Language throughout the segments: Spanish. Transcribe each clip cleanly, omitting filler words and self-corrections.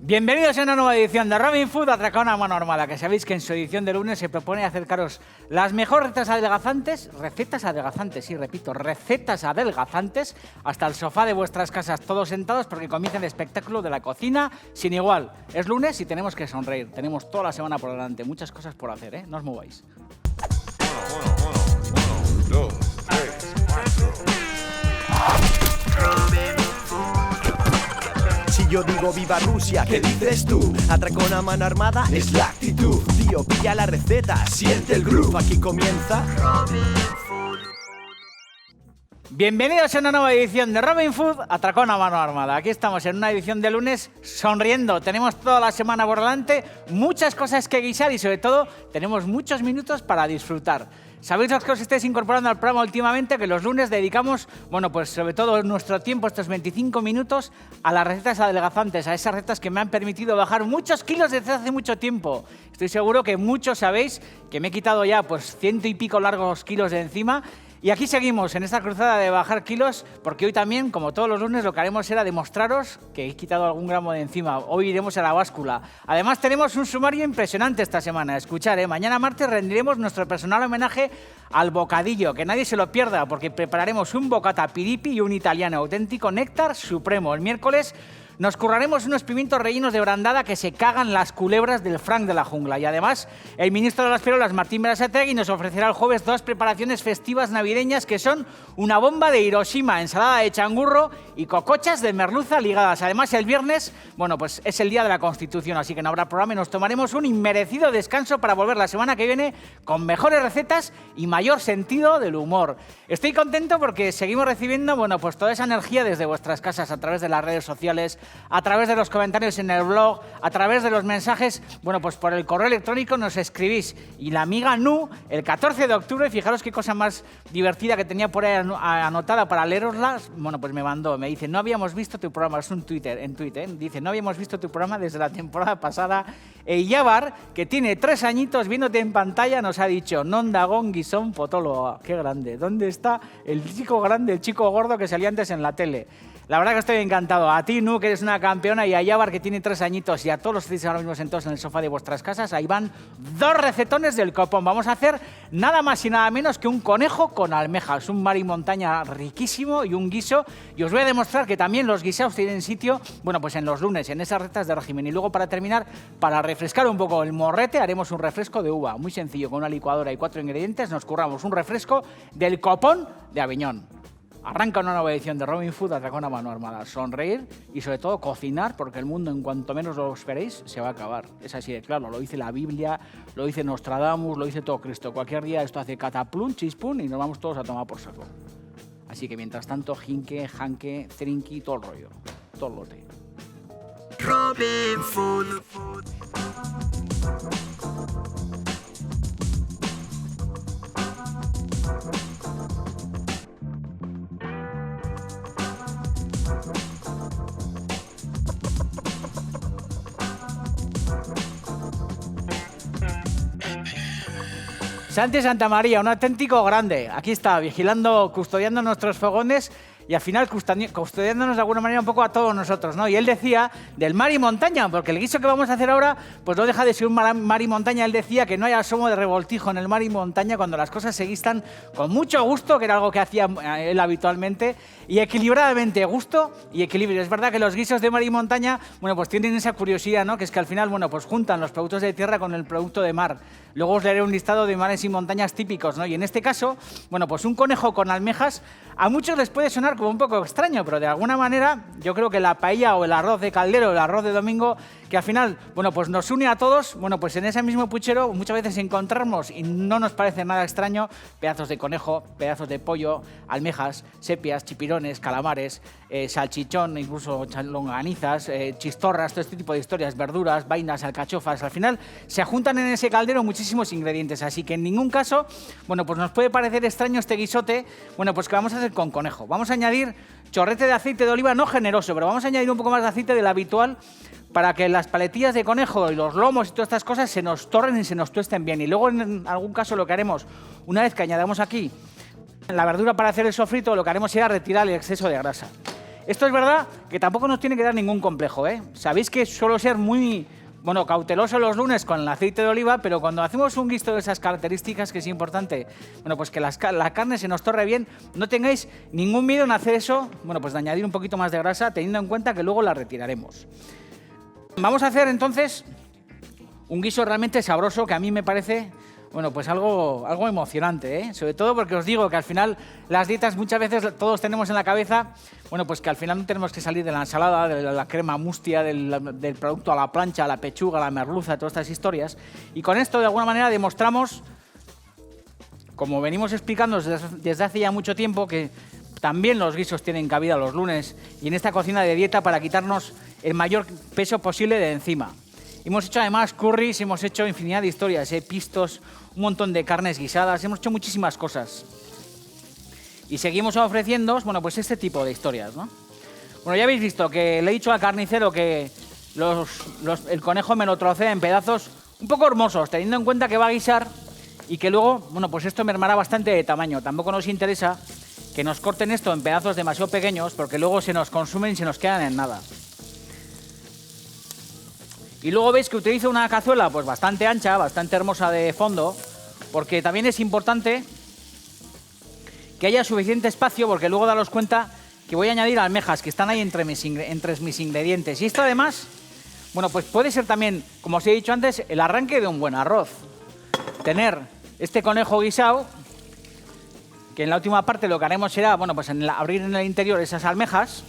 Bienvenidos a una nueva edición de Robin Food, Atracón a mano armada, que sabéis que en su edición de lunes se propone acercaros las mejores recetas adelgazantes, hasta el sofá de vuestras casas, todos sentados porque comienza el espectáculo de la cocina sin igual. Es lunes y tenemos que sonreír, tenemos toda la semana por delante, muchas cosas por hacer, ¿eh? No os mováis. Uno, dos, tres, Si yo digo viva Rusia, ¿qué dices tú? Atracón a mano armada es la actitud. Tío, pilla la receta, siente el groove. Aquí comienza Robin Food. Bienvenidos a una nueva edición de Robin Food, Atracón a mano armada. Aquí estamos en una edición de lunes sonriendo. Tenemos toda la semana por delante, muchas cosas que guisar y sobre todo tenemos muchos minutos para disfrutar. Sabéis los que os estáis incorporando al programa últimamente que los lunes dedicamos, bueno, pues sobre todo nuestro tiempo, estos 25 minutos, a las recetas adelgazantes, a esas recetas que me han permitido bajar muchos kilos desde hace mucho tiempo. Estoy seguro que muchos sabéis que me he quitado ya pues 100 y pico largos kilos de encima. Y aquí seguimos en esta cruzada de bajar kilos, porque hoy también, como todos los lunes, lo que haremos será demostraros que he quitado algún gramo de encima. Hoy iremos a la báscula. Además, tenemos un sumario impresionante esta semana. Escuchad, mañana martes rendiremos nuestro personal homenaje al bocadillo. Que nadie se lo pierda, porque prepararemos un bocata piripi y un italiano auténtico néctar supremo. El miércoles nos curraremos unos pimientos rellenos de brandada que se cagan las culebras del Frank de la jungla. Y además, el ministro de las Perolas, Martín Berasategui, nos ofrecerá el jueves 2 preparaciones festivas navideñas que son una bomba de Hiroshima, ensalada de changurro y cocochas de merluza ligadas. Además, el viernes, bueno, pues es el día de la Constitución, así que no habrá programa y nos tomaremos un inmerecido descanso para volver la semana que viene con mejores recetas y mayor sentido del humor. Estoy contento porque seguimos recibiendo, bueno, pues toda esa energía desde vuestras casas a través de las redes sociales, a través de los comentarios en el blog, a través de los mensajes, bueno, pues por el correo electrónico nos escribís. Y la amiga Nu, el 14 de octubre, fijaros qué cosa más divertida que tenía por ahí anotada para leerosla, bueno, pues me mandó, me dice, no habíamos visto tu programa, es un Twitter, en Twitter, dice, no habíamos visto tu programa desde la temporada pasada. E Yabar, que tiene 3 añitos viéndote en pantalla, nos ha dicho, non dagon guisón potolo. Qué grande, ¿dónde está el chico grande, el chico gordo que salía antes en la tele? La verdad que estoy encantado. A ti, Nu, que eres una campeona, y a Yabar, que tiene 3 añitos, y a todos los que estáis ahora mismo sentados en el sofá de vuestras casas, ahí van 2 recetones del copón. Vamos a hacer nada más y nada menos que un conejo con almejas, un mar y montaña riquísimo y un guiso. Y os voy a demostrar que también los guisados tienen sitio, bueno, pues en los lunes, en esas recetas de régimen. Y luego, para terminar, para refrescar un poco el morrete, haremos un refresco de uva. Muy sencillo, con una licuadora y 4 ingredientes, nos curramos un refresco del copón de Aviñón. Arranca una nueva edición de Robin Food, Atracón a mano armada. Sonreír y sobre todo cocinar, porque el mundo, en cuanto menos lo esperéis, se va a acabar. Es así de claro, lo dice la Biblia, lo dice Nostradamus, lo dice todo Cristo. Cualquier día esto hace cataplum, chispum y nos vamos todos a tomar por saco. Así que mientras tanto, jinque, janque, trinqui, todo el rollo, todo el lote. Robin Food. Santi Santamaría, un auténtico grande. Aquí está, vigilando, custodiando nuestros fogones y al final custodiándonos de alguna manera un poco a todos nosotros, ¿no? Y él decía del mar y montaña, porque el guiso que vamos a hacer ahora pues no deja de ser un mar y montaña. Él decía que no hay asomo de revoltijo en el mar y montaña cuando las cosas se guisan con mucho gusto, que era algo que hacía él habitualmente, y equilibradamente, gusto y equilibrio. Es verdad que los guisos de mar y montaña, bueno, pues tienen esa curiosidad, ¿no? Que es que al final, bueno, pues juntan los productos de tierra con el producto de mar. Luego os leeré un listado de mares y montañas típicos, ¿no? Y en este caso, bueno, pues un conejo con almejas a muchos les puede sonar como un poco extraño, pero de alguna manera yo creo que la paella o el arroz de caldero, el arroz de domingo, que al final, bueno, pues nos une a todos, bueno, pues en ese mismo puchero muchas veces encontramos, y no nos parece nada extraño, pedazos de conejo, pedazos de pollo, almejas, sepias, chipirones, calamares, salchichón, incluso longanizas, chistorras, todo este tipo de historias, verduras, vainas, alcachofas. Al final se juntan en ese caldero muchísimos ingredientes, así que en ningún caso, bueno, pues nos puede parecer extraño este guisote, bueno, pues que vamos a hacer con conejo. Vamos a añadir chorrete de aceite de oliva, no generoso, pero vamos a añadir un poco más de aceite del habitual para que las paletillas de conejo y los lomos y todas estas cosas se nos torren y se nos tuesten bien. Y luego, en algún caso, lo que haremos, una vez que añadamos aquí la verdura para hacer el sofrito, lo que haremos será retirar el exceso de grasa. Esto es verdad que tampoco nos tiene que dar ningún complejo, ¿eh? Sabéis que suelo ser muy, cauteloso los lunes con el aceite de oliva, pero cuando hacemos un guiso de esas características, que es importante, pues que la carne se nos torre bien, no tengáis ningún miedo en hacer eso, pues de añadir un poquito más de grasa, teniendo en cuenta que luego la retiraremos. Vamos a hacer entonces un guiso realmente sabroso que a mí me parece, pues algo emocionante, ¿eh? Sobre todo porque os digo que al final las dietas muchas veces todos tenemos en la cabeza, pues que al final no tenemos que salir de la ensalada, de la crema mustia, del producto a la plancha, a la pechuga, a la merluza, todas estas historias. Y con esto de alguna manera demostramos, como venimos explicando desde hace ya mucho tiempo, que también los guisos tienen cabida los lunes y en esta cocina de dieta para quitarnos el mayor peso posible de encima. Hemos hecho además curries, hemos hecho infinidad de historias, pistos, un montón de carnes guisadas, hemos hecho muchísimas cosas. Y seguimos ofreciendo, pues este tipo de historias, ¿no? Ya habéis visto que le he dicho al carnicero que el conejo me lo trocea en pedazos un poco hermosos, teniendo en cuenta que va a guisar y que luego, pues esto mermará bastante de tamaño. Tampoco nos interesa que nos corten esto en pedazos demasiado pequeños porque luego se nos consumen y se nos quedan en nada. Y luego veis que utilizo una cazuela pues bastante ancha, bastante hermosa de fondo, porque también es importante que haya suficiente espacio, porque luego daros cuenta que voy a añadir almejas que están ahí entre mis ingredientes. Y esto además, pues puede ser también, como os he dicho antes, el arranque de un buen arroz. Tener este conejo guisado, que en la última parte lo que haremos será, pues abrir en el interior esas almejas.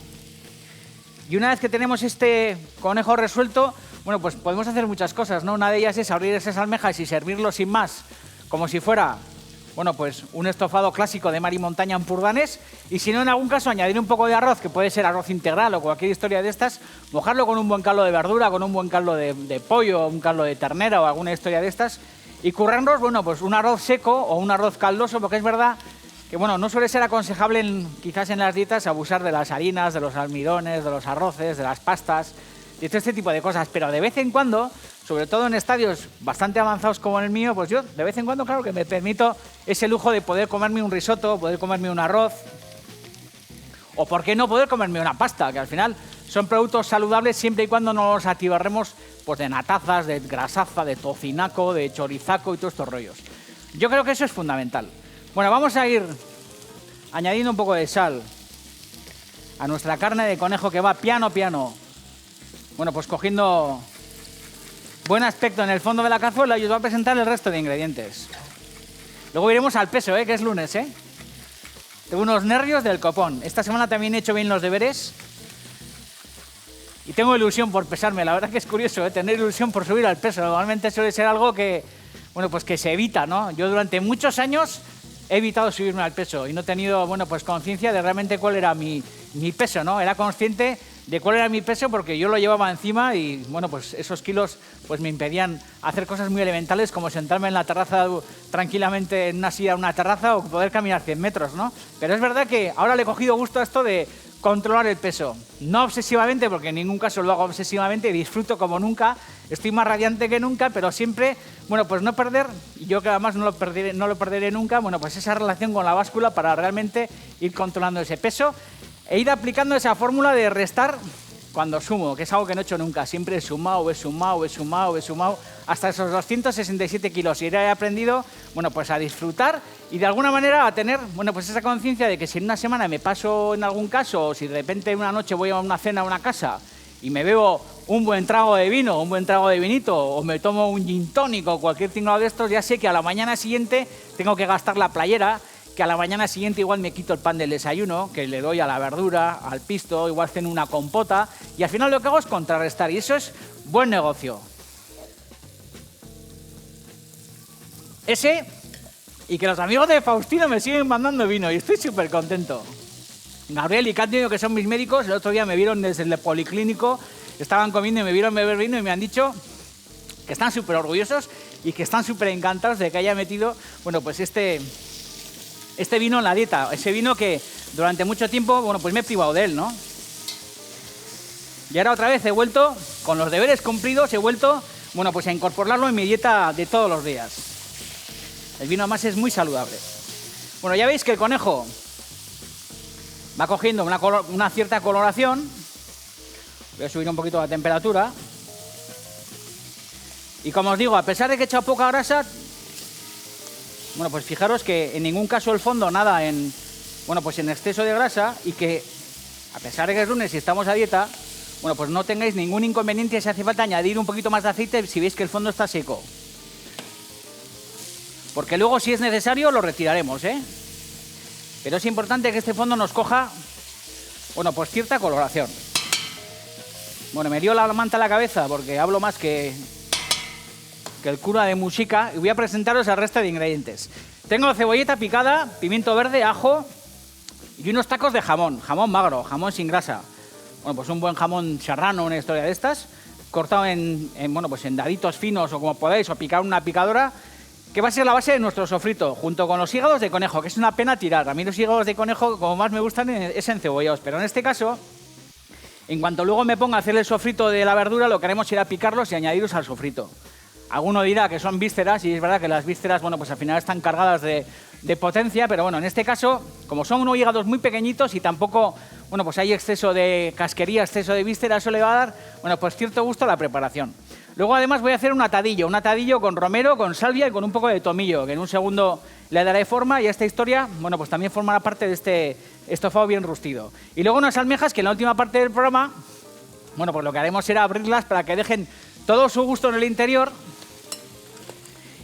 Y una vez que tenemos este conejo resuelto, pues podemos hacer muchas cosas, ¿no? Una de ellas es abrir esas almejas y servirlo sin más, como si fuera, pues un estofado clásico de mar y montaña en Purdanes, y si no, en algún caso, añadir un poco de arroz, que puede ser arroz integral o cualquier historia de estas, mojarlo con un buen caldo de verdura, con un buen caldo de pollo, un caldo de ternera o alguna historia de estas, y currarnos, pues un arroz seco o un arroz caldoso, porque es verdad que, no suele ser aconsejable quizás en las dietas abusar de las harinas, de los almidones, de los arroces, de las pastas, y todo este tipo de cosas, pero de vez en cuando, sobre todo en estadios bastante avanzados como el mío, pues yo de vez en cuando, claro, que me permito ese lujo de poder comerme un risotto, poder comerme un arroz, o por qué no poder comerme una pasta, que al final son productos saludables siempre y cuando no los atiborremos pues de natazas, de grasaza, de tocinaco, de chorizaco y todos estos rollos. Yo creo que eso es fundamental. Vamos a ir añadiendo un poco de sal a nuestra carne de conejo que va piano, piano. Pues cogiendo buen aspecto en el fondo de la cazuela y os voy a presentar el resto de ingredientes. Luego iremos al peso, que es lunes, Tengo unos nervios del copón. Esta semana también he hecho bien los deberes y tengo ilusión por pesarme. La verdad que es curioso, tener ilusión por subir al peso. Normalmente suele ser algo que, pues que se evita, ¿no? Yo durante muchos años he evitado subirme al peso y no he tenido, pues conciencia de realmente cuál era mi peso, ¿no? Era consciente de cuál era mi peso porque yo lo llevaba encima y, pues esos kilos pues me impedían hacer cosas muy elementales como sentarme en la terraza tranquilamente en una silla en una terraza o poder caminar 100 metros, ¿no? Pero es verdad que ahora le he cogido gusto a esto de controlar el peso. No obsesivamente, porque en ningún caso lo hago obsesivamente, disfruto como nunca, estoy más radiante que nunca, pero siempre, pues no perder, y yo que además no lo perderé nunca, pues esa relación con la báscula para realmente ir controlando ese peso e ir aplicando esa fórmula de restar cuando sumo, que es algo que no he hecho nunca. Siempre he sumado hasta esos 267 kilos y he aprendido, pues a disfrutar y de alguna manera a tener, pues esa conciencia de que si en una semana me paso en algún caso o si de repente una noche voy a una cena a una casa y me bebo un buen trago de vino, un buen trago de vinito o me tomo un gin tónico o cualquier tinglado de estos, ya sé que a la mañana siguiente tengo que gastar la playera, que a la mañana siguiente igual me quito el pan del desayuno, que le doy a la verdura, al pisto, igual ceno una compota y al final lo que hago es contrarrestar y eso es buen negocio. Ese y que los amigos de Faustino me siguen mandando vino y estoy súper contento. Gabriel y Cándido, que son mis médicos, el otro día me vieron desde el policlínico, estaban comiendo y me vieron beber vino y me han dicho que están súper orgullosos y que están súper encantados de que haya metido, pues este vino en la dieta, ese vino que durante mucho tiempo, pues me he privado de él, ¿no? Y ahora otra vez he vuelto, con los deberes cumplidos, he vuelto, pues a incorporarlo en mi dieta de todos los días. El vino además es muy saludable. Ya veis que el conejo va cogiendo una cierta coloración. Voy a subir un poquito la temperatura. Y como os digo, a pesar de que he echado poca grasa, bueno, pues fijaros que en ningún caso el fondo nada en, bueno, pues en exceso de grasa, y que a pesar de que es lunes y estamos a dieta, bueno, pues no tengáis ningún inconveniente si hace falta añadir un poquito más de aceite si veis que el fondo está seco. Porque luego, si es necesario, lo retiraremos, ¿eh? Pero es importante que este fondo nos coja, bueno, pues cierta coloración. Bueno, me dio la manta a la cabeza porque hablo más que el cura de música, y voy a presentaros el resto de ingredientes. Tengo cebolleta picada, pimiento verde, ajo y unos tacos de jamón magro, jamón sin grasa. Bueno, pues un buen jamón serrano, una historia de estas, cortado en daditos finos o como podáis, o picado en una picadora, que va a ser la base de nuestro sofrito, junto con los hígados de conejo, que es una pena tirar. A mí los hígados de conejo, como más me gustan, es encebollados, pero en este caso, en cuanto luego me ponga a hacer el sofrito de la verdura, lo que haremos será picarlos y añadirlos al sofrito. Alguno dirá que son vísceras, y es verdad que las vísceras, bueno, pues al final están cargadas de potencia, pero bueno, en este caso, como son unos hígados muy pequeñitos y tampoco, bueno, pues hay exceso de casquería, exceso de vísceras, eso le va a dar, bueno, pues cierto gusto a la preparación. Luego además voy a hacer un atadillo con romero, con salvia y con un poco de tomillo, que en un segundo le daré forma, y esta historia, bueno, pues también formará parte de este estofado bien rustido. Y luego unas almejas que en la última parte del programa, bueno, pues lo que haremos será abrirlas para que dejen todo su gusto en el interior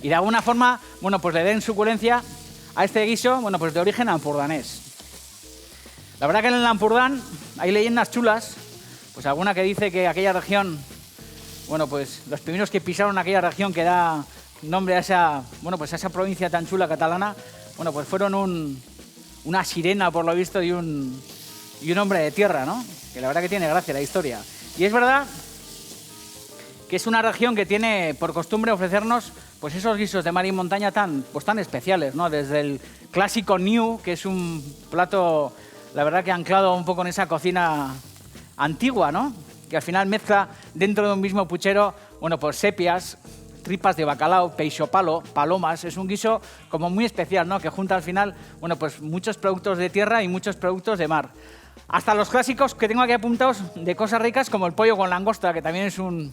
y de alguna forma, bueno, pues le den suculencia a este guiso, bueno, pues de origen ampurdanés. La verdad que en el Ampurdán hay leyendas chulas, pues alguna que dice que aquella región, bueno, pues los primeros que pisaron aquella región que da nombre a esa, bueno, pues a esa provincia tan chula catalana, bueno, pues fueron una sirena, por lo visto, y un hombre de tierra, ¿no? Que la verdad que tiene gracia la historia. Y es verdad que es una región que tiene por costumbre ofrecernos pues esos guisos de mar y montaña tan especiales, ¿no? Desde el clásico New, que es un plato, la verdad que anclado un poco en esa cocina antigua, ¿no? Que al final mezcla dentro de un mismo puchero, bueno, pues sepias, tripas de bacalao, peixo palo, palomas. Es un guiso como muy especial, ¿no? Que junta al final, bueno, pues muchos productos de tierra y muchos productos de mar. Hasta los clásicos que tengo aquí apuntados de cosas ricas, como el pollo con langosta, que también es un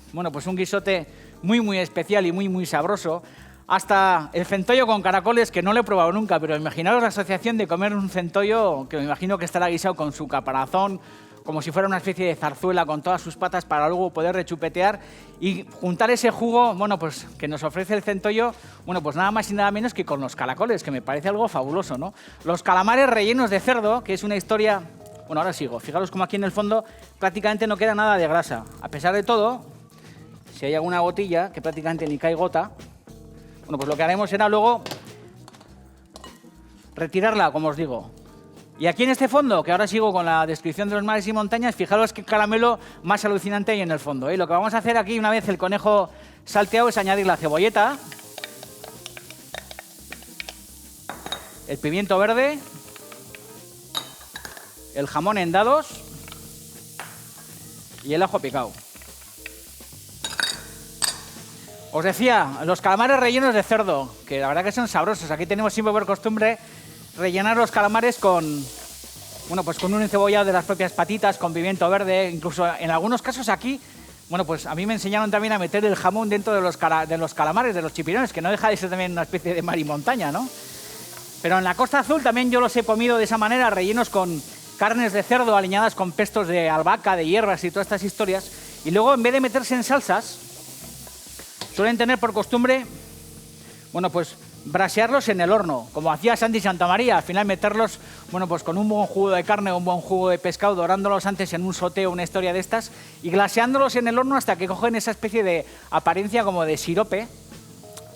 guisote muy especial y muy sabroso. Hasta el centollo con caracoles, que no lo he probado nunca, pero imaginaos la asociación de comer un centollo, que me imagino que estará guisado con su caparazón, como si fuera una especie de zarzuela con todas sus patas, para luego poder rechupetear y juntar ese jugo, bueno, pues que nos ofrece el centollo, bueno, pues nada más y nada menos que con los caracoles, que me parece algo fabuloso, ¿no? Los calamares rellenos de cerdo, que es una historia. Bueno, ahora sigo. Fijaros como aquí en el fondo prácticamente no queda nada de grasa. A pesar de todo, si hay alguna gotilla, que prácticamente ni cae gota, bueno, pues lo que haremos será luego retirarla, como os digo. Y aquí en este fondo, que ahora sigo con la descripción de los mares y montañas, fijaros qué caramelo más alucinante hay en el fondo, ¿eh? Lo que vamos a hacer aquí, una vez el conejo salteado, es añadir la cebolleta, el pimiento verde, el jamón en dados y el ajo picado. Os decía, los calamares rellenos de cerdo, que la verdad que son sabrosos. Aquí tenemos siempre por costumbre rellenar los calamares con, bueno, pues con un encebollado de las propias patitas, con pimiento verde. Incluso en algunos casos aquí, bueno, pues a mí me enseñaron también a meter el jamón dentro de los calamares, de los chipirones, que no deja de ser también una especie de mar y montaña, ¿no? Pero en la Costa Azul también yo los he comido de esa manera, rellenos con carnes de cerdo aliñadas con pestos de albahaca, de hierbas y todas estas historias. Y luego, en vez de meterse en salsas, suelen tener por costumbre, bueno, pues brasearlos en el horno, como hacía Santi Santamaría. Al final meterlos, bueno, pues con un buen jugo de carne o un buen jugo de pescado, dorándolos antes en un soteo, una historia de estas, y glaseándolos en el horno hasta que cogen esa especie de apariencia como de sirope,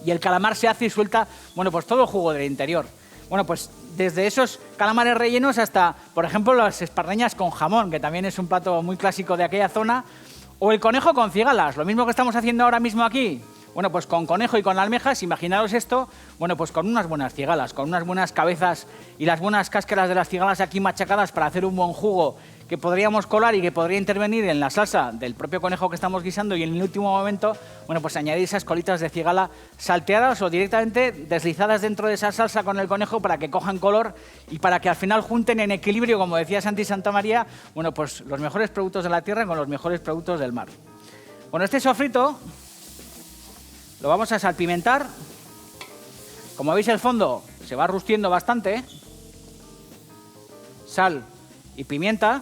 y el calamar se hace y suelta, bueno, pues todo el jugo del interior. Bueno, pues desde esos calamares rellenos hasta, por ejemplo, las espardeñas con jamón, que también es un plato muy clásico de aquella zona, o el conejo con cigalas, lo mismo que estamos haciendo ahora mismo aquí. Bueno, pues con conejo y con almejas, imaginaros esto, bueno, pues con unas buenas cigalas, con unas buenas cabezas y las buenas cáscaras de las cigalas aquí machacadas para hacer un buen jugo que podríamos colar y que podría intervenir en la salsa del propio conejo que estamos guisando y en el último momento, bueno, pues añadir esas colitas de cigala salteadas o directamente deslizadas dentro de esa salsa con el conejo para que cojan color y para que al final junten en equilibrio, como decía Santi Santamaría, bueno, pues los mejores productos de la tierra con los mejores productos del mar. Bueno, este sofrito lo vamos a salpimentar. Como veis, el fondo se va rustiendo bastante. Sal y pimienta.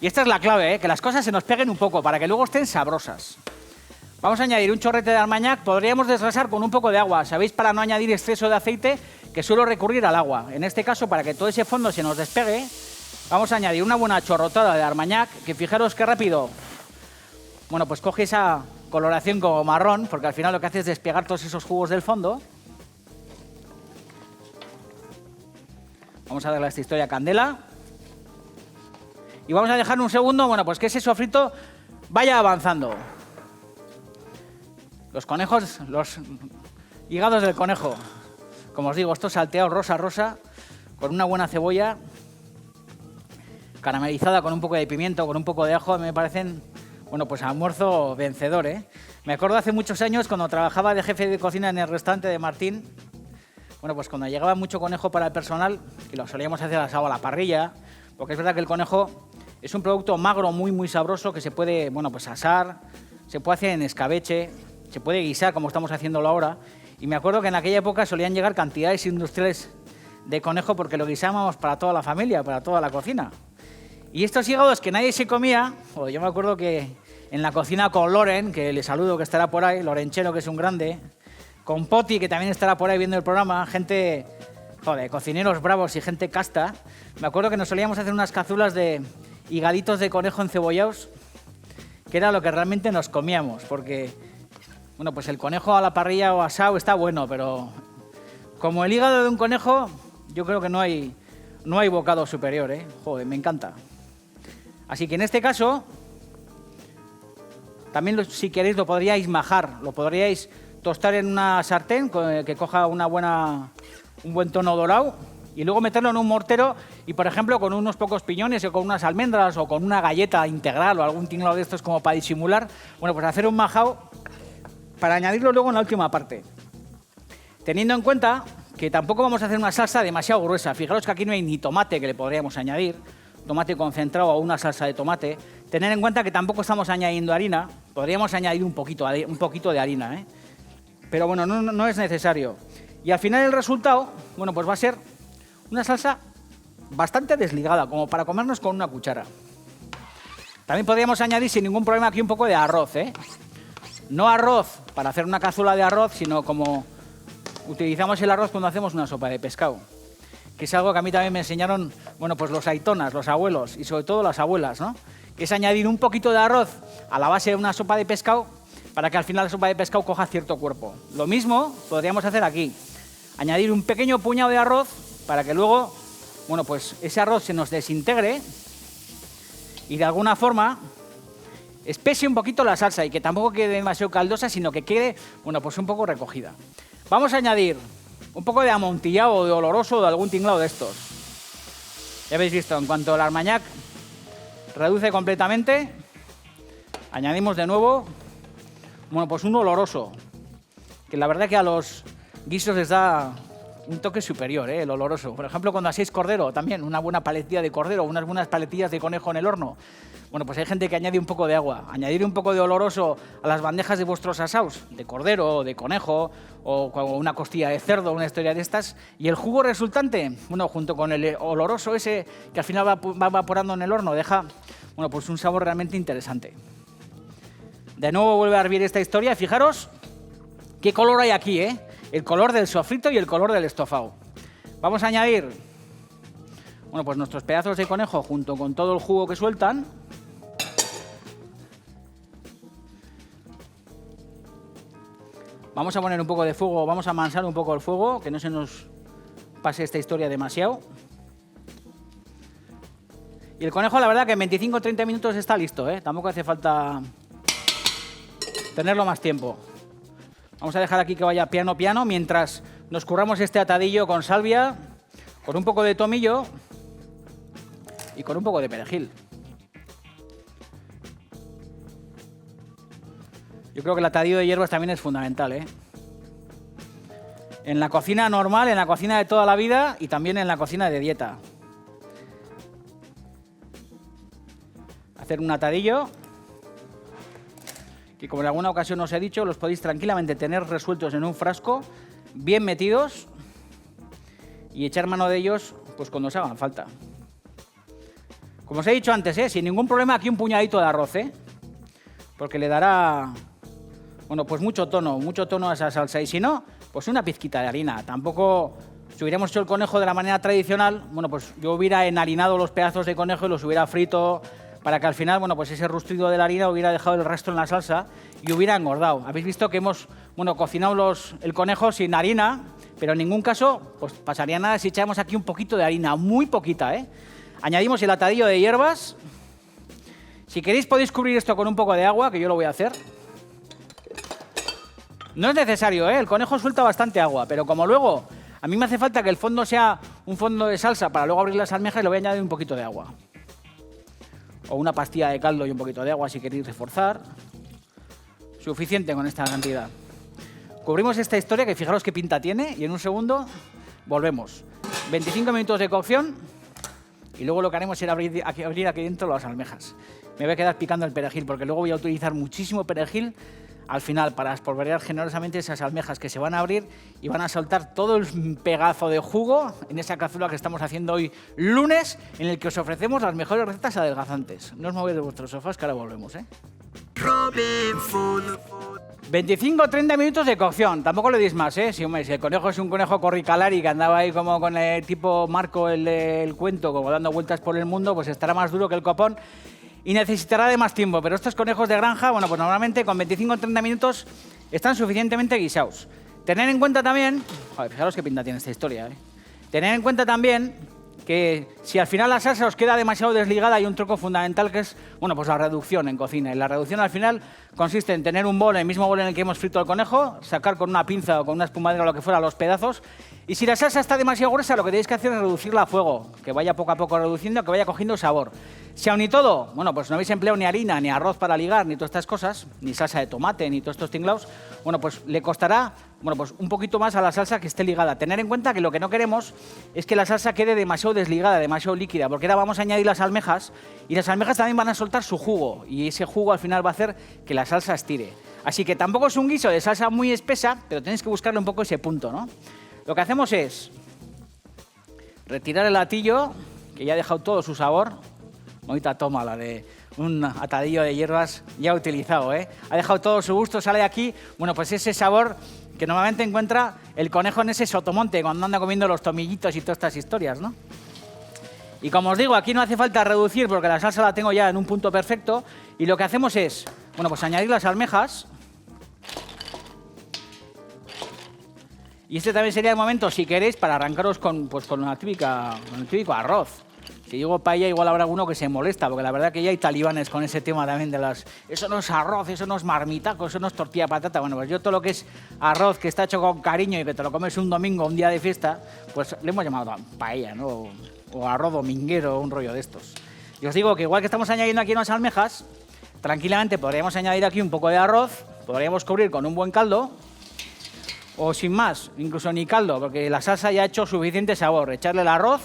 Y esta es la clave, que las cosas se nos peguen un poco para que luego estén sabrosas. Vamos a añadir un chorrete de armañac. Podríamos desgrasar con un poco de agua. Sabéis, para no añadir exceso de aceite, que suelo recurrir al agua. En este caso, para que todo ese fondo se nos despegue, vamos a añadir una buena chorrotada de armañac, que fijaros qué rápido, bueno, pues coge esa coloración como marrón, porque al final lo que hace es despegar todos esos jugos del fondo. Vamos a darle a esta historia candela. Y vamos a dejar un segundo, bueno, pues que ese sofrito vaya avanzando. Los conejos, los hígados del conejo. Como os digo, esto salteado rosa, con una buena cebolla, caramelizada con un poco de pimiento, con un poco de ajo, me parecen, bueno, pues almuerzo vencedor, ¿eh? Me acuerdo hace muchos años cuando trabajaba de jefe de cocina en el restaurante de Martín. Bueno, pues cuando llegaba mucho conejo para el personal, y lo solíamos hacer asado a la parrilla, porque es verdad que el conejo es un producto magro muy sabroso que se puede, bueno, pues asar, se puede hacer en escabeche, se puede guisar como estamos haciéndolo ahora. Y me acuerdo que en aquella época solían llegar cantidades industriales de conejo porque lo guisábamos para toda la familia, para toda la cocina. Y estos hígados que nadie se comía, yo me acuerdo que en la cocina con Loren, que le saludo que estará por ahí, Lorenchero, que es un grande, con Poti, que también estará por ahí viendo el programa, gente, cocineros bravos y gente casta. Me acuerdo que nos solíamos hacer unas cazuelas de higaditos de conejo encebollados, que era lo que realmente nos comíamos, porque, bueno, pues el conejo a la parrilla o asado está bueno, pero como el hígado de un conejo, yo creo que no hay bocado superior, ¿eh? Joder, me encanta. Así que en este caso, también si queréis lo podríais majar, lo podríais tostar en una sartén que coja un buen tono dorado y luego meterlo en un mortero y, por ejemplo, con unos pocos piñones o con unas almendras o con una galleta integral o algún tinglado de estos como para disimular, bueno, pues hacer un majao para añadirlo luego en la última parte. Teniendo en cuenta que tampoco vamos a hacer una salsa demasiado gruesa. Fijaros que aquí no hay ni tomate que le podríamos añadir, tomate concentrado o una salsa de tomate. Tener en cuenta que tampoco estamos añadiendo harina, podríamos añadir un poquito de harina, ¿eh? Pero bueno, no es necesario. Y al final el resultado, bueno, pues va a ser una salsa bastante desligada, como para comernos con una cuchara. También podríamos añadir sin ningún problema aquí un poco de arroz, ¿eh? No arroz para hacer una cazuela de arroz, sino como utilizamos el arroz cuando hacemos una sopa de pescado, que es algo que a mí también me enseñaron, bueno, pues los aitonas, los abuelos y sobre todo las abuelas, ¿no? Que es añadir un poquito de arroz a la base de una sopa de pescado para que al final la sopa de pescado coja cierto cuerpo. Lo mismo podríamos hacer aquí, añadir un pequeño puñado de arroz para que luego, bueno, pues ese arroz se nos desintegre y de alguna forma espese un poquito la salsa y que tampoco quede demasiado caldosa, sino que quede, bueno, pues un poco recogida. Vamos a añadir un poco de amontillado o de oloroso o de algún tinglado de estos. Ya habéis visto, en cuanto el armañac reduce completamente, añadimos de nuevo, bueno, pues un oloroso, que la verdad que a los guisos les da un toque superior, el oloroso. Por ejemplo, cuando hacéis cordero, también una buena paletilla de cordero, unas buenas paletillas de conejo en el horno. Bueno, pues hay gente que añade un poco de agua. Añadir un poco de oloroso a las bandejas de vuestros asaos, de cordero, de conejo, o una costilla de cerdo, una historia de estas. Y el jugo resultante, bueno, junto con el oloroso ese que al final va evaporando en el horno, deja, bueno, pues un sabor realmente interesante. De nuevo vuelve a hervir esta historia. Fijaros qué color hay aquí, ¿eh? El color del sofrito y el color del estofado. Vamos a añadir, bueno, pues nuestros pedazos de conejo junto con todo el jugo que sueltan. Vamos a poner un poco de fuego, vamos a amansar un poco el fuego, que no se nos pase esta historia demasiado. Y el conejo, la verdad que en 25 o 30 minutos está listo, ¿eh? Tampoco hace falta tenerlo más tiempo. Vamos a dejar aquí que vaya piano mientras nos curramos este atadillo con salvia, con un poco de tomillo y con un poco de perejil. Yo creo que el atadillo de hierbas también es fundamental, ¿eh? En la cocina normal, en la cocina de toda la vida y también en la cocina de dieta. Hacer un atadillo, que como en alguna ocasión os he dicho, los podéis tranquilamente tener resueltos en un frasco, bien metidos, y echar mano de ellos pues cuando os hagan falta. Como os he dicho antes, sin ningún problema, aquí un puñadito de arroz, porque le dará, bueno, pues mucho tono a esa salsa. Y si no, pues una pizquita de harina. Tampoco, si hubiéramos hecho el conejo de la manera tradicional, bueno, pues yo hubiera enharinado los pedazos de conejo y los hubiera frito para que al final, bueno, pues ese rustrido de la harina hubiera dejado el resto en la salsa y hubiera engordado. Habéis visto que hemos, bueno, cocinado el conejo sin harina, pero en ningún caso pues pasaría nada si echamos aquí un poquito de harina, muy poquita, Añadimos el atadillo de hierbas. Si queréis podéis cubrir esto con un poco de agua, que yo lo voy a hacer. No es necesario, el conejo suelta bastante agua, pero como luego a mí me hace falta que el fondo sea un fondo de salsa para luego abrir las almejas, le voy a añadir un poquito de agua. O una pastilla de caldo y un poquito de agua si queréis reforzar. Suficiente con esta cantidad. Cubrimos esta historia, que fijaros qué pinta tiene, y en un segundo volvemos. 25 minutos de cocción y luego lo que haremos será abrir aquí dentro las almejas. Me voy a quedar picando el perejil porque luego voy a utilizar muchísimo perejil al final para espolvorear generosamente esas almejas que se van a abrir y van a soltar todo el pegazo de jugo en esa cazuela que estamos haciendo hoy lunes, en el que os ofrecemos las mejores recetas adelgazantes. No os movéis de vuestros sofás, que ahora volvemos, 25 o 30 minutos de cocción, tampoco le deis más, si el conejo es un conejo corricalari que andaba ahí como con el tipo Marco, el del cuento, como dando vueltas por el mundo, pues estará más duro que el copón y necesitará de más tiempo. Pero estos conejos de granja, bueno, pues normalmente con 25 o 30 minutos están suficientemente guisados. Tener en cuenta también, joder, fijaros qué pinta tiene esta historia, Tener en cuenta también que si al final la salsa os queda demasiado desligada, hay un truco fundamental que es, bueno, pues la reducción en cocina. Y la reducción al final consiste en tener un bol, el mismo bol en el que hemos frito el conejo, sacar con una pinza o con una espumadera o lo que fuera los pedazos. Y si la salsa está demasiado gruesa, lo que tenéis que hacer es reducirla a fuego, que vaya poco a poco reduciendo, que vaya cogiendo sabor. Si aun y todo, bueno, pues no habéis empleado ni harina, ni arroz para ligar, ni todas estas cosas, ni salsa de tomate, ni todos estos tinglaos, bueno, pues le costará, bueno, pues un poquito más a la salsa que esté ligada. Tener en cuenta que lo que no queremos es que la salsa quede demasiado desligada, demasiado líquida, porque ahora vamos a añadir las almejas y las almejas también van a soltar su jugo y ese jugo al final va a hacer que la salsa estire. Así que tampoco es un guiso de salsa muy espesa, pero tenéis que buscarle un poco ese punto, ¿no? Lo que hacemos es retirar el atillo, que ya ha dejado todo su sabor. Bonita toma la de un atadillo de hierbas ya utilizado, Ha dejado todo su gusto, sale aquí, bueno, pues ese sabor que normalmente encuentra el conejo en ese sotomonte cuando anda comiendo los tomillitos y todas estas historias, ¿no? Y como os digo, aquí no hace falta reducir porque la salsa la tengo ya en un punto perfecto y lo que hacemos es, bueno, pues añadir las almejas. Y este también sería el momento, si queréis, para arrancaros con el típico arroz. Si digo paella, igual habrá alguno que se molesta, porque la verdad que ya hay talibanes con ese tema también de las... Eso no es arroz, eso no es marmitaco, eso no es tortilla de patata. Bueno, pues yo todo lo que es arroz que está hecho con cariño y que te lo comes un domingo, un día de fiesta, pues le hemos llamado paella, ¿no? O arroz dominguero, un rollo de estos. Y os digo que igual que estamos añadiendo aquí unas almejas, tranquilamente podríamos añadir aquí un poco de arroz, podríamos cubrir con un buen caldo, o sin más, incluso ni caldo, porque la salsa ya ha hecho suficiente sabor. Echarle el arroz,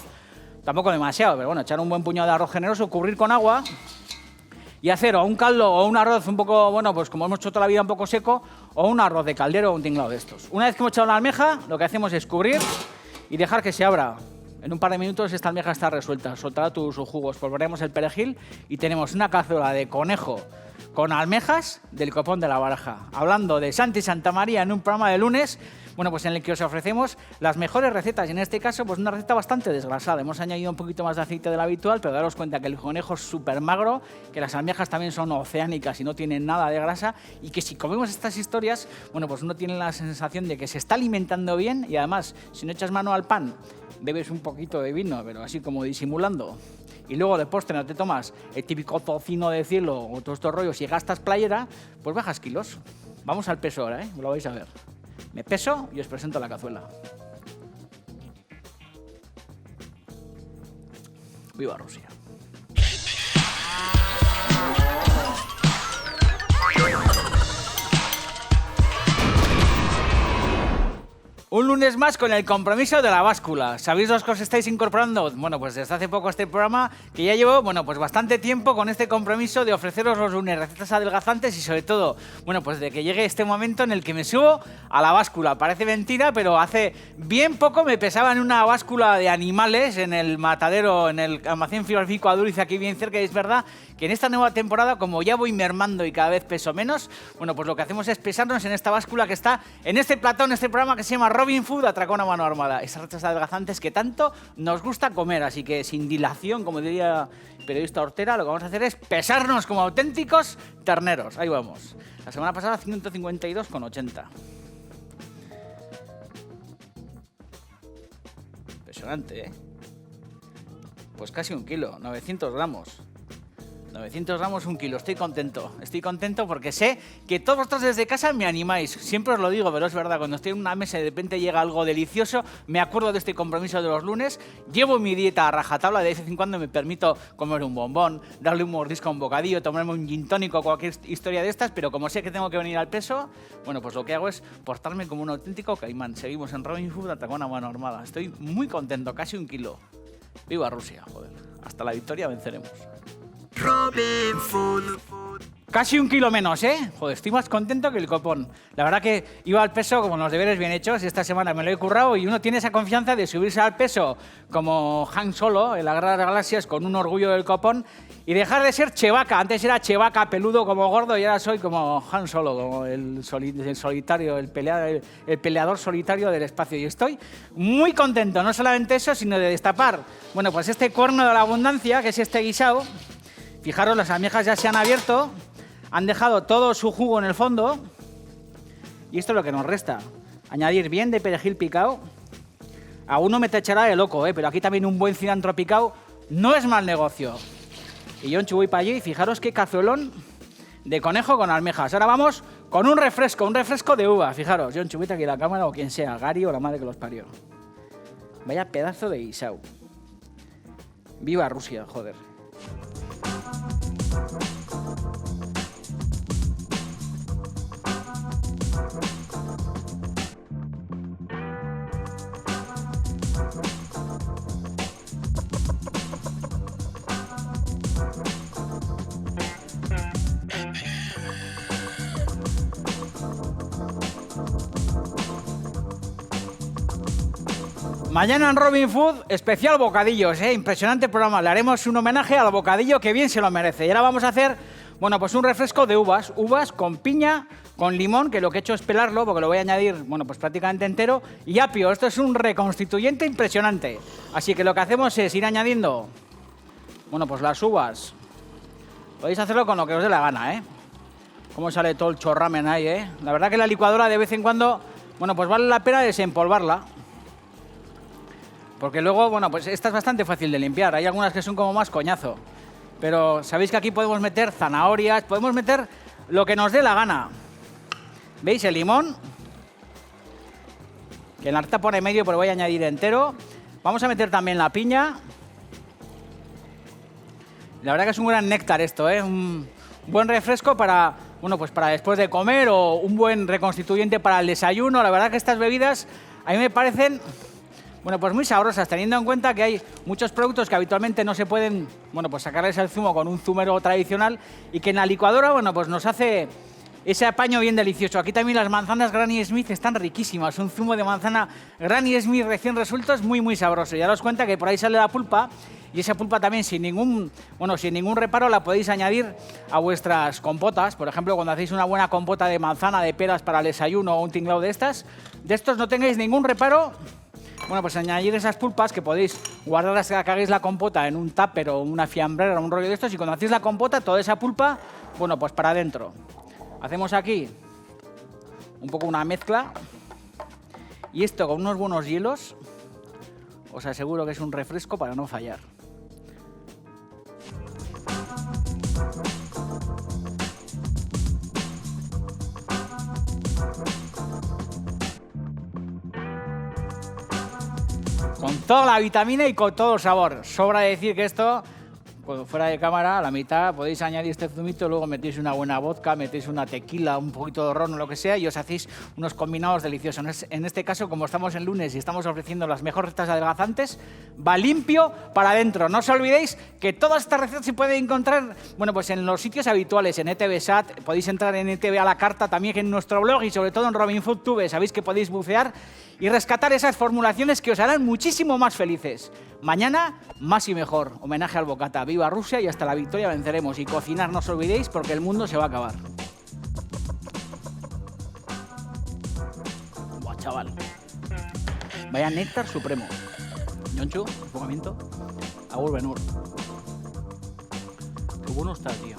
tampoco demasiado, pero bueno, echar un buen puñado de arroz generoso, cubrir con agua y hacer o un caldo o un arroz un poco, bueno, pues como hemos hecho toda la vida un poco seco, o un arroz de caldero o un tinglado de estos. Una vez que hemos echado la almeja, lo que hacemos es cubrir y dejar que se abra. En un par de minutos esta almeja está resuelta, soltará sus jugos, volveremos el perejil y tenemos una cazuela de conejo con almejas del copón de la Baraja. Hablando de Santi Santamaría en un programa de lunes, bueno, pues en el que os ofrecemos las mejores recetas. Y en este caso, pues una receta bastante desgrasada. Hemos añadido un poquito más de aceite del habitual, pero daros cuenta que el conejo es súper magro, que las almejas también son oceánicas y no tienen nada de grasa, y que si comemos estas historias, bueno, pues uno tiene la sensación de que se está alimentando bien y además, si no echas mano al pan, bebes un poquito de vino, pero así como disimulando. Y luego de postre no te tomas el típico tocino de cielo o todos estos rollos y gastas playera, pues bajas kilos. Vamos al peso ahora, lo vais a ver. Me peso y os presento la cazuela. ¡Viva Rusia! Un lunes más con el compromiso de la báscula. ¿Sabéis los que os estáis incorporando? Bueno, pues desde hace poco a este programa, que ya llevo, bueno, pues bastante tiempo con este compromiso de ofreceros los lunes recetas adelgazantes y sobre todo, bueno, pues de que llegue este momento en el que me subo a la báscula. Parece mentira, pero hace bien poco me pesaba en una báscula de animales en el matadero, en el almacén frigorífico Aduriz, aquí bien cerca, y es verdad que en esta nueva temporada, como ya voy mermando y cada vez peso menos, bueno, pues lo que hacemos es pesarnos en esta báscula que está en este plató, en este programa que se llama Robin Food, Atracón a mano armada. Esas recetas adelgazantes que tanto nos gusta comer, así que sin dilación, como diría el periodista Hortera, lo que vamos a hacer es pesarnos como auténticos terneros. Ahí vamos. La semana pasada 152,80. Impresionante, ¿eh? Pues casi 1 kilo, 900 gramos. 900 gramos, 1 kilo. Estoy contento porque sé que todos vosotros desde casa me animáis. Siempre os lo digo, pero es verdad, cuando estoy en una mesa y de repente llega algo delicioso, me acuerdo de este compromiso de los lunes, llevo mi dieta a rajatabla, de vez en cuando me permito comer un bombón, darle un mordisco a un bocadillo, tomarme un gin tónico, cualquier historia de estas, pero como sé que tengo que venir al peso, bueno, pues lo que hago es portarme como un auténtico caimán. Seguimos en Robin Food, Atracón a mano armada. Estoy muy contento, casi 1 kilo. Viva Rusia, joder. Hasta la victoria venceremos. Robin Food. Casi 1 kilo menos, ¿eh? Joder, estoy más contento que el copón. La verdad que iba al peso con los deberes bien hechos y esta semana me lo he currado y uno tiene esa confianza de subirse al peso como Han Solo en la Guerra de las Galaxias con un orgullo del copón y dejar de ser Chewbacca. Antes era Chewbacca peludo como gordo y ahora soy como Han Solo, como el solitario, el peleador solitario del espacio. Y estoy muy contento, no solamente eso, sino de destapar, bueno, pues este cuerno de la abundancia, que es este guisado. Fijaros, las almejas ya se han abierto, han dejado todo su jugo en el fondo y esto es lo que nos resta. Añadir bien de perejil picado. A uno me tachará de loco, pero aquí también un buen cilantro picado no es mal negocio. Y yo voy para allí y fijaros qué cazuelón de conejo con almejas. Ahora vamos con un refresco de uva. Fijaros, John Chubita aquí en la cámara o quien sea, Gary o la madre que los parió. Vaya pedazo de guisao. Viva Rusia, joder. Mañana en Robin Food, especial bocadillos, impresionante programa. Le haremos un homenaje al bocadillo que bien se lo merece. Y ahora vamos a hacer, bueno, pues un refresco de uvas con piña, con limón, que lo que he hecho es pelarlo porque lo voy a añadir, bueno, pues prácticamente entero, y apio. Esto es un reconstituyente impresionante. Así que lo que hacemos es ir añadiendo, bueno, pues las uvas. Podéis hacerlo con lo que os dé la gana, Cómo sale todo el chorramen ahí, La verdad que la licuadora de vez en cuando, bueno, pues vale la pena desempolvarla. Porque luego, bueno, pues esta es bastante fácil de limpiar. Hay algunas que son como más coñazo. Pero sabéis que aquí podemos meter zanahorias, podemos meter lo que nos dé la gana. ¿Veis el limón? Que en la receta pone medio, pero voy a añadir entero. Vamos a meter también la piña. La verdad que es un gran néctar esto, Un buen refresco para, bueno, pues para después de comer o un buen reconstituyente para el desayuno. La verdad que estas bebidas a mí me parecen, bueno, pues muy sabrosas, teniendo en cuenta que hay muchos productos que habitualmente no se pueden, bueno, pues sacarles el zumo con un zumero tradicional y que en la licuadora, bueno, pues nos hace ese apaño bien delicioso. Aquí también las manzanas Granny Smith están riquísimas. Un zumo de manzana Granny Smith recién resuelto es muy, muy sabroso. Ya os cuenta que por ahí sale la pulpa y esa pulpa también sin ningún reparo la podéis añadir a vuestras compotas. Por ejemplo, cuando hacéis una buena compota de manzana, de peras para el desayuno o un tinglao de estos no tengáis ningún reparo. Bueno, pues añadir esas pulpas que podéis guardar hasta que hagáis la compota en un tupper o una fiambrera o un rollo de estos y cuando hacéis la compota, toda esa pulpa, bueno, pues para adentro. Hacemos aquí un poco una mezcla y esto con unos buenos hielos os aseguro que es un refresco para no fallar. Con toda la vitamina y con todo el sabor. Sobra decir que esto, fuera de cámara, a la mitad, podéis añadir este zumito, luego metéis una buena vodka, metéis una tequila, un poquito de ron o lo que sea y os hacéis unos combinados deliciosos. En este caso, como estamos en lunes y estamos ofreciendo las mejores recetas adelgazantes, va limpio para adentro. No os olvidéis que todas estas recetas se pueden encontrar, bueno, pues en los sitios habituales, en ETVSat, podéis entrar en ETV a la carta, también en nuestro blog y sobre todo en Robin Food Tube. Sabéis que podéis bucear y rescatar esas formulaciones que os harán muchísimo más felices. Mañana, más y mejor. Homenaje al bocata. ¡Viva Rusia! Y hasta la victoria venceremos. Y cocinar no os olvidéis porque el mundo se va a acabar. Buah, chaval. Vaya néctar supremo. Yonchu, enfocamiento. Agur Benur. Qué bueno está, tío.